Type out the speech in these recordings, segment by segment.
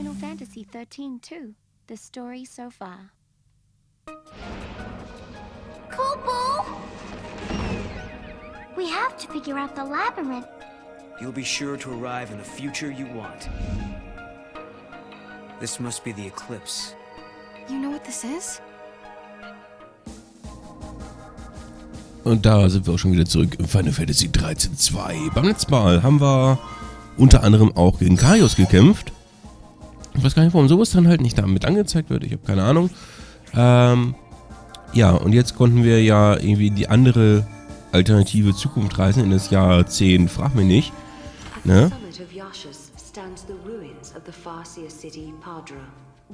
Final Fantasy XIII-2, the story so far. Kupo! We have to figure out the labyrinth. You'll be sure to arrive in the future you want. This must be the eclipse. You know what this is? Und da sind wir auch schon wieder zurück im Final Fantasy XIII-2. Beim letzten Mal haben wir unter anderem auch gegen Kaios gekämpft. Ich weiß gar nicht, warum sowas dann halt nicht damit angezeigt wird. Ich habe keine Ahnung. Ja, und jetzt konnten wir ja irgendwie in die andere alternative Zukunft reisen, in das Jahr 10, frag mich nicht. Ne?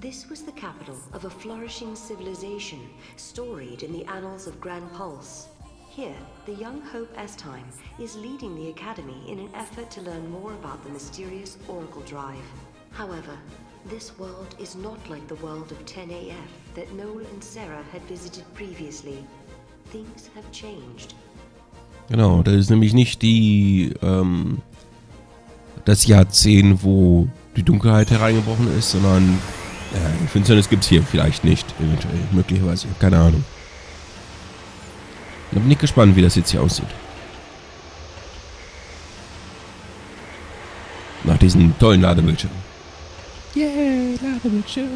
This was the capital of a flourishing civilization, storied in the annals of Grand Pulse. Here, the young Hope Estime is leading the Academy in an effort to learn more about the mysterious Oracle Drive. However, this world is not like the world of 10AF that Noel and Sarah had visited previously. Things have changed. Genau, das ist nämlich nicht die, das Jahr 10, wo die Dunkelheit hereingebrochen ist, sondern die Finsternis gibt es hier vielleicht nicht, eventuell, möglicherweise, keine Ahnung. Ich bin nicht gespannt, wie das jetzt hier aussieht. Nach diesem tollen Ladebildschirm. Yay, Ladebildschirm.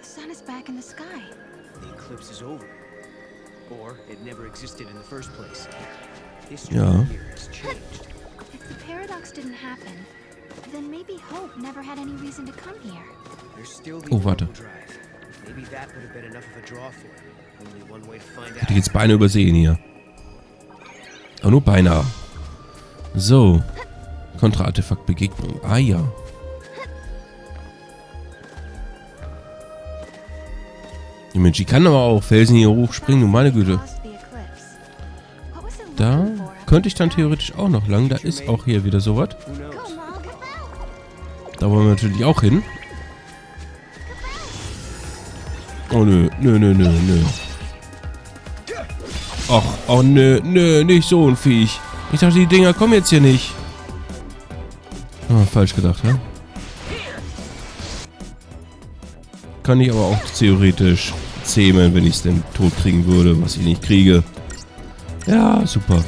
The sun is back in the sky. The eclipse is over. Or it never existed in the first place. Ja. History here has changed. If the paradox didn't happen, then maybe Hope never had any reason to come here. There's still the Oh, warte. Oracle Drive. Maybe that would have been enough of a draw for him. Only one way to find Hätte out. ich jetzt beinahe übersehen hier. Aber nur beinahe. So. Kontra-Artefakt-Begegnung. Ah ja. Die Mensch, ich kann aber auch Felsen hier hochspringen, du meine Güte. Da könnte ich dann theoretisch auch noch lang. Da ist auch hier wieder sowas. Who knows? Da wollen wir natürlich auch hin. Oh nö, nö, nö, nö, nö. Ach, oh nö, nö, nicht so ein Viech. Ich dachte, die Dinger kommen jetzt hier nicht. Ah, falsch gedacht, ne? Kann ich aber auch theoretisch zähmen, wenn ich es denn tot kriegen würde, was ich nicht kriege. Ja, super.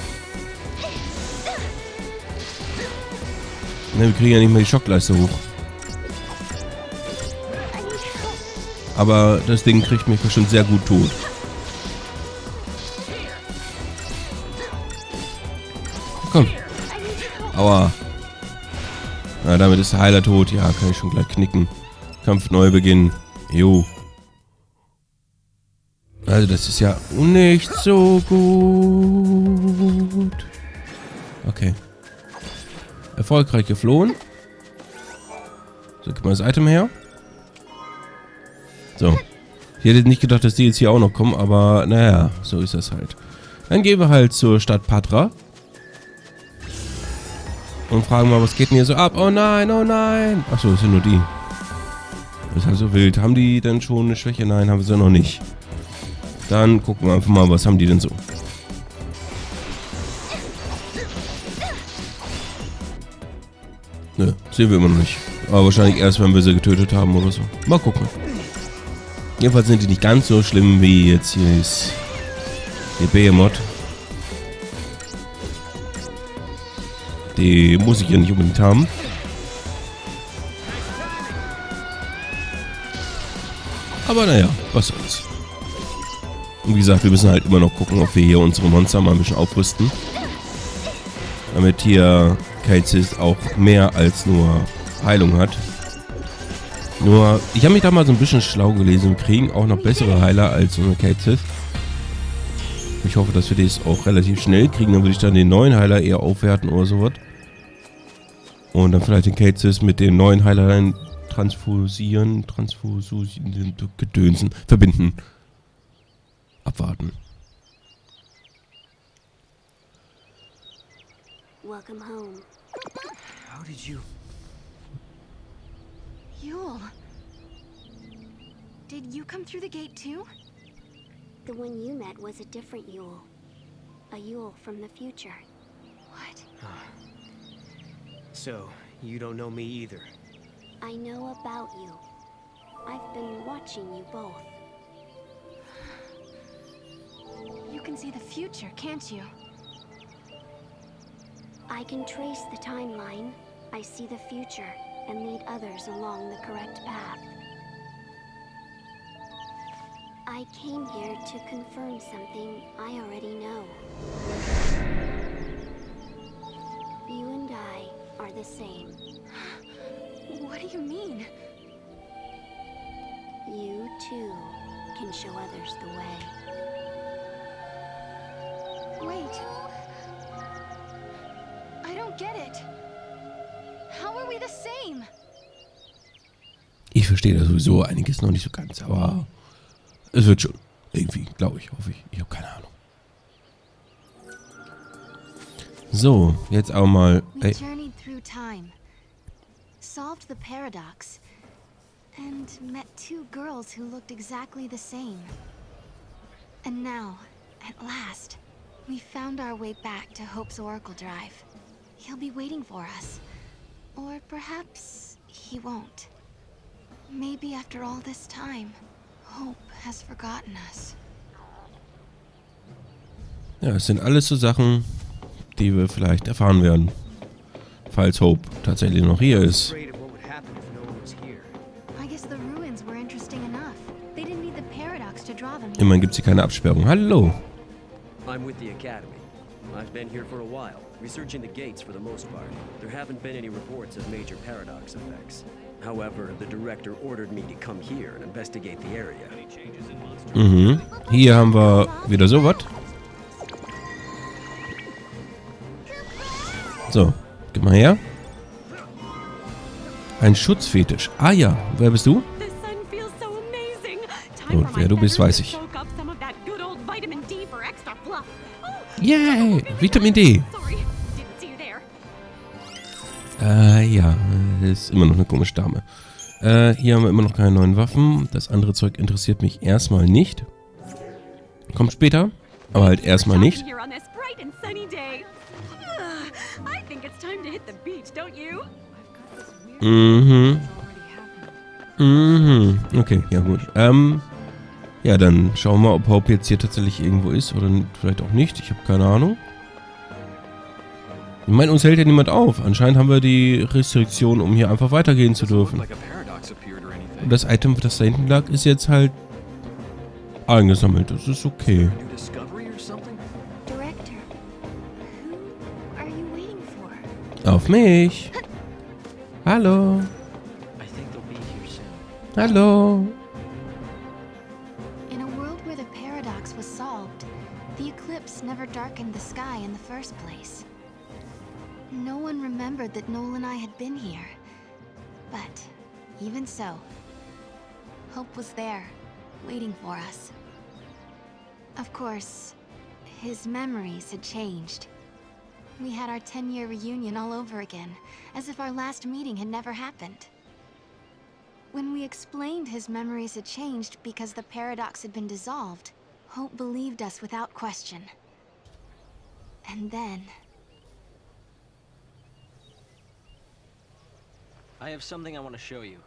Ne, wir kriegen ja nicht mehr die Schockleiste hoch. Aber das Ding kriegt mich bestimmt sehr gut tot. Komm. Aua. Na, damit ist der Heiler tot. Ja, kann ich schon gleich knicken. Kampf neu beginnen. Jo. Also das ist ja nicht so gut. Okay. Erfolgreich geflohen. So, gib mal das Item her. So. Ich hätte nicht gedacht, dass die jetzt hier auch noch kommen, aber naja, so ist das halt. Dann gehen wir halt zur Stadt Patra. Und fragen mal, was geht denn hier so ab? Oh nein, oh nein. Achso, das sind nur die. Das ist halt so wild. Haben die denn schon eine Schwäche? Nein, haben sie noch nicht. Dann gucken wir einfach mal, was haben die denn so. Nö, sehen wir immer noch nicht. Aber wahrscheinlich erst, wenn wir sie getötet haben oder so. Mal gucken. Jedenfalls sind die nicht ganz so schlimm wie jetzt hier ist der Behemoth. Die muss ich ja nicht unbedingt haben. Aber naja, was soll's. Und wie gesagt, wir müssen halt immer noch gucken, ob wir hier unsere Monster mal ein bisschen aufrüsten. Damit hier XIII auch mehr als nur Heilung hat. Nur, ich habe mich da mal so ein bisschen schlau gelesen. Wir kriegen auch noch bessere Heiler als unsere XIII. Ich hoffe, dass wir das auch relativ schnell kriegen. Dann würde ich dann den neuen Heiler eher aufwerten oder sowas. Und dann vielleicht den XIII mit den neuen Heilern transfusieren, gedönsen, verbinden. Abwarten. Welcome home. How did you... Yule. Did you come through the gate too? The one you met was a different Yule. A Yule from the future. What? So, you don't know me either. I know about you. I've been watching you both. You can see the future, can't you? I can trace the timeline. I see the future and lead others along the correct path. I came here to confirm something I already know. You and I are the same. What do you mean? You too can show others the way. Wait. I don't get it. How are we the same? Ich verstehe da sowieso einiges noch nicht so ganz, aber es wird schon. Irgendwie, glaube ich, hoffe ich. Ich habe keine Ahnung. So, jetzt auch mal. We journeyed through time, solved the paradox, and met two girls who looked exactly the same. And now, at last, we found our way back to Hope's Oracle Drive. He'll be waiting for us. Or perhaps he won't. Maybe after all this time, Hope has forgotten us. Ja, es sind alles so Sachen, die wir vielleicht erfahren werden. Falls Hope tatsächlich noch hier ist. Afraid of what would happen if no one was here. I guess the ruins were interesting enough. They didn't need the paradox to draw them here. Immerhin gibt es hier keine Absperrung. Hallo. I'm with the Academy. I've been here for a while, researching the gates for the most part. There haven't been any reports of major paradox effects. However, the director ordered me to come here and investigate the area. Mhm. Hier haben wir wieder sowas. So, gib mal her. Ein Schutzfetisch. Ah ja, wer bist du? Und wer du bist, weiß ich. Yay, Vitamin D. Ja, ist immer noch eine komische Dame. Hier haben wir immer noch keine neuen Waffen. Das andere Zeug interessiert mich erstmal nicht. Kommt später, aber halt erstmal nicht. Mhm. Mhm. Okay, ja gut. Ja, dann schauen wir mal, ob Hope jetzt hier tatsächlich irgendwo ist oder vielleicht auch nicht. Ich habe keine Ahnung. Ich meine, uns hält ja niemand auf. Anscheinend haben wir die Restriktion, um hier einfach weitergehen zu dürfen. Und das Item, das da hinten lag, ist jetzt halt eingesammelt. Das ist okay. Director, who are you waiting for? Auf mich. Hallo. Hallo. In a world where the paradox was solved, the eclipse never darkened the sky in the first place. No one remembered that Noel and I had been here. But even so, Hope was there, waiting for us. Of course, his memories had changed. We had our 10-year reunion all over again, as if our last meeting had never happened. When we explained his memories had changed because the paradox had been dissolved, Hope believed us without question. And then... I have something I want to show you.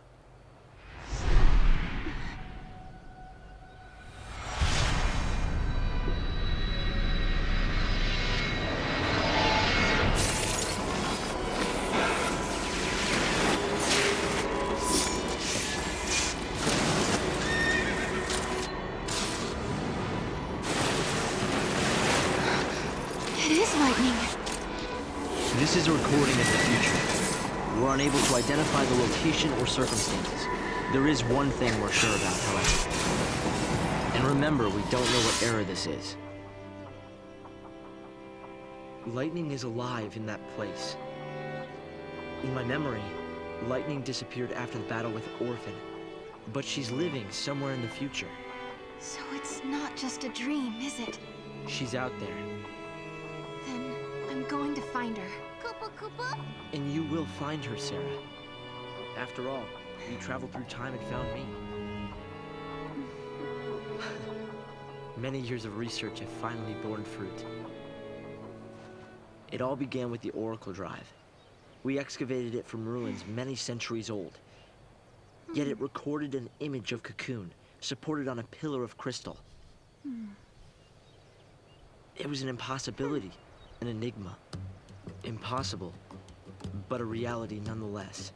It is lightning. This is a recording of the future. We're unable to identify the location or circumstances. There is one thing we're sure about, however. And remember, we don't know what era this is. Lightning is alive in that place. In my memory, Lightning disappeared after the battle with Orphan. But she's living somewhere in the future. So it's not just a dream, is it? She's out there. Then I'm going to find her. Koopa Koopa? And you will find her, Sarah. After all, you traveled through time and found me. Many years of research have finally borne fruit. It all began with the Oracle Drive. We excavated it from ruins many centuries old. Yet it recorded an image of Cocoon, supported on a pillar of crystal. It was an impossibility, an enigma. Impossible, but a reality nonetheless.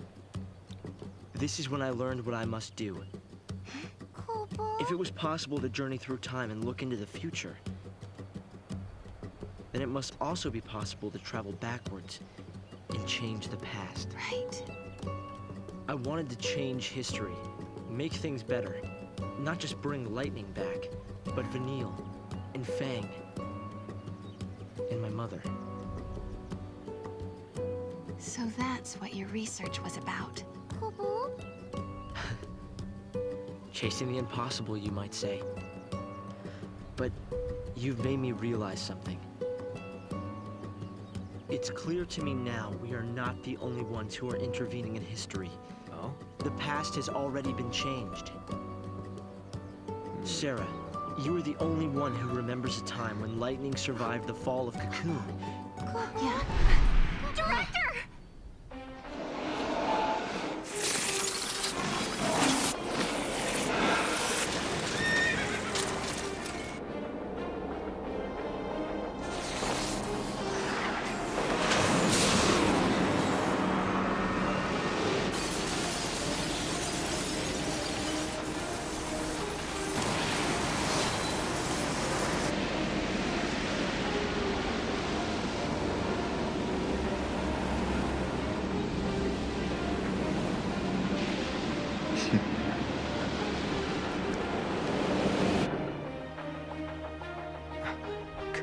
This is when I learned what I must do. If it was possible to journey through time and look into the future, then it must also be possible to travel backwards and change the past. Right. I wanted to change history, make things better. Not just bring lightning back, but Vanille, and Fang, and my mother. So that's what your research was about. Chasing the impossible, you might say. But you've made me realize something. It's clear to me now we are not the only ones who are intervening in history. Oh? The past has already been changed. Sarah, you are the only one who remembers a time when lightning survived the fall of Cocoon. Yeah. Director!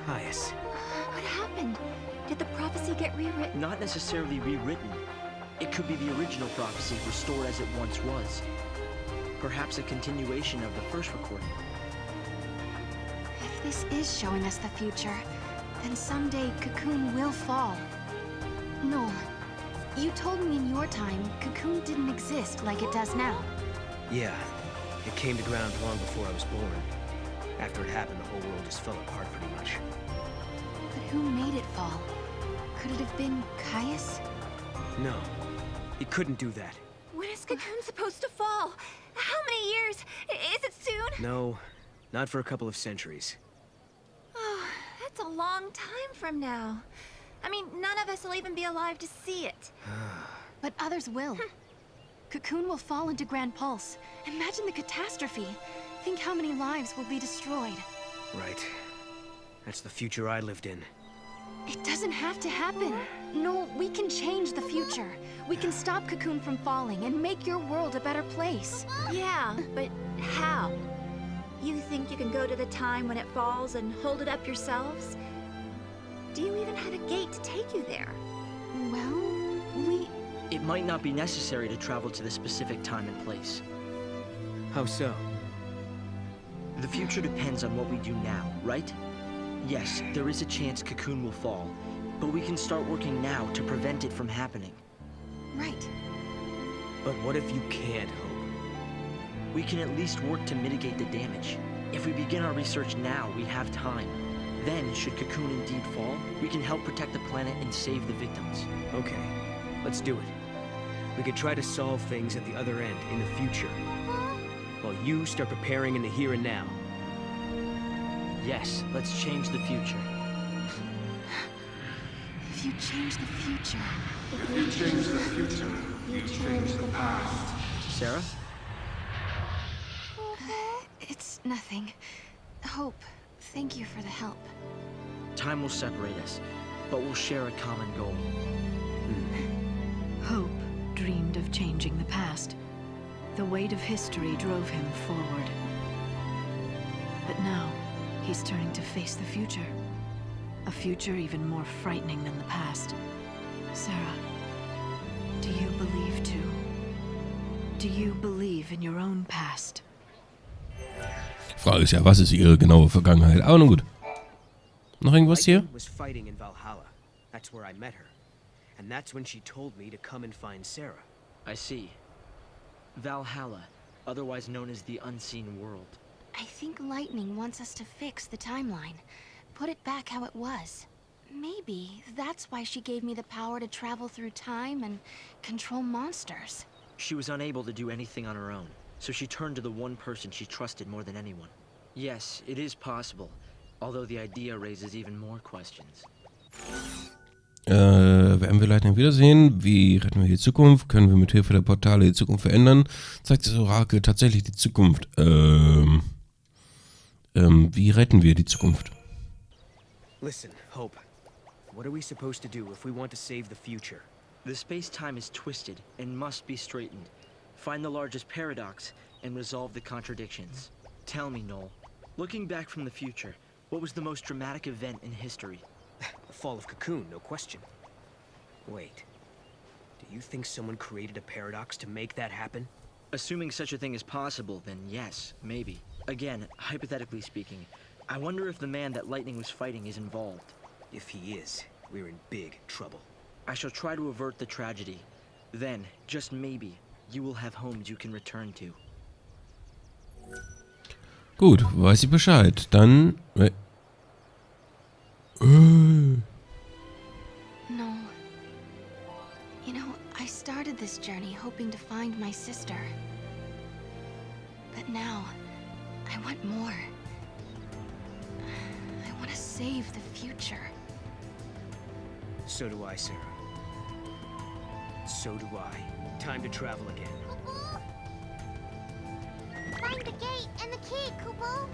Caius. What happened? Did the prophecy get rewritten? Not necessarily rewritten. It could be the original prophecy restored as it once was. Perhaps a continuation of the first recording. If this is showing us the future, then someday Cocoon will fall. Noel, you told me in your time Cocoon didn't exist like it does now. Yeah. It came to ground long before I was born. After it happened, the whole world just fell apart pretty much. But who made it fall? Could it have been Caius? No. It couldn't do that. When is Cocoon supposed to fall? How many years? Is it soon? No. Not for a couple of centuries. Oh, that's a long time from now. I mean, none of us will even be alive to see it. But others will. Cocoon will fall into Grand Pulse. Imagine the catastrophe. Think how many lives will be destroyed. Right. That's the future I lived in. It doesn't have to happen. No, we can change the future. We can stop Cocoon from falling and make your world a better place. Yeah, but how? You think you can go to the time when it falls and hold it up yourselves? Do you even have a gate to take you there? Well, It might not be necessary to travel to the specific time and place. How so? The future depends on what we do now, right? Yes, there is a chance Cocoon will fall, but we can start working now to prevent it from happening. Right. But what if you can't, Hope? We can at least work to mitigate the damage. If we begin our research now, we have time. Then, should Cocoon indeed fall, we can help protect the planet and save the victims. Okay, let's do it. We could try to solve things at the other end, in the future. While you start preparing in the here and now. Yes, let's change the future. If you change the future... If you change the future, you change the past. Sarah? It's nothing. Hope, thank you for the help. Time will separate us, but we'll share a common goal. Hope dreamed of changing the past. The weight of history drove him forward. But now, he's turning to face the future. A future even more frightening than the past. Sarah, do you believe too? Do you believe in your own past? Frage ist ja, was ist ihre genaue Vergangenheit? Aber nun gut. Noch irgendwas hier? Lightning was fighting in Valhalla. That's where I met her. And that's when she told me to come and find Sarah. I see. Valhalla, otherwise known as the Unseen World. I think Lightning wants us to fix the timeline. Put it back how it was. Maybe that's why she gave me the power to travel through time and control monsters. She was unable to do anything on her own, so she turned to the one person she trusted more than anyone. Yes, it is possible, although the idea raises even more questions. Werden wir Leitung wiedersehen? Wie retten wir die Zukunft? Können wir mit Hilfe der Portale die Zukunft verändern? Zeigt das Orakel tatsächlich die Zukunft? Wie retten wir die Zukunft? Listen, Hope. What are we supposed to do if we want to save the future? The space-time is twisted and must be straightened. Find the largest paradox and resolve the contradictions. Tell me, Noel, looking back from the future, what was the most dramatic event in history? The fall of Cocoon, no question. Wait. Do you think someone created a paradox to make that happen? Assuming such a thing is possible, then yes, maybe. Again, hypothetically speaking, I wonder if the man that Lightning was fighting is involved. If he is, we're in big trouble. I shall try to avert the tragedy. Then, just maybe, you will have homes you can return to. Gut, weiß ich Bescheid. Dann... No. You know, I started this journey hoping to find my sister. But now, I want more. I want to save the future. So do I, Sarah. So do I. Time to travel again. Find the gate and the key, Kubo.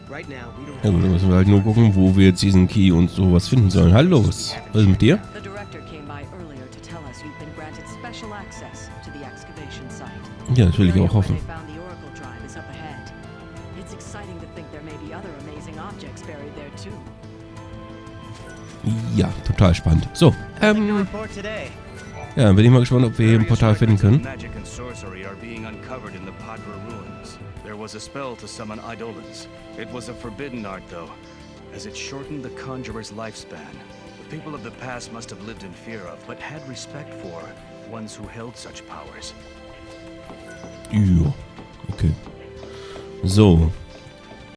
Right now, we don't Ja gut, dann müssen wir halt nur gucken, wo wir jetzt diesen Key und sowas finden sollen. Hallo, was ist mit dir? The director came by earlier to tell us you've been granted special access to the excavation site. Ja, das will ich The auch area where hoffen. they found the Oracle Drive is up ahead. It's exciting to think there may be other amazing objects buried there too. Ja, total spannend. So, Report today. ja, dann bin ich mal gespannt, ob wir hier ein Portal finden können. Magic and sorcery are being uncovered in the Padra ruins. There was a spell to summon eidolons. It was a forbidden art, though, as it shortened the conjurer's lifespan. The people of the past must have lived in fear of, but had respect for, ones who held such powers. Ja, okay. So,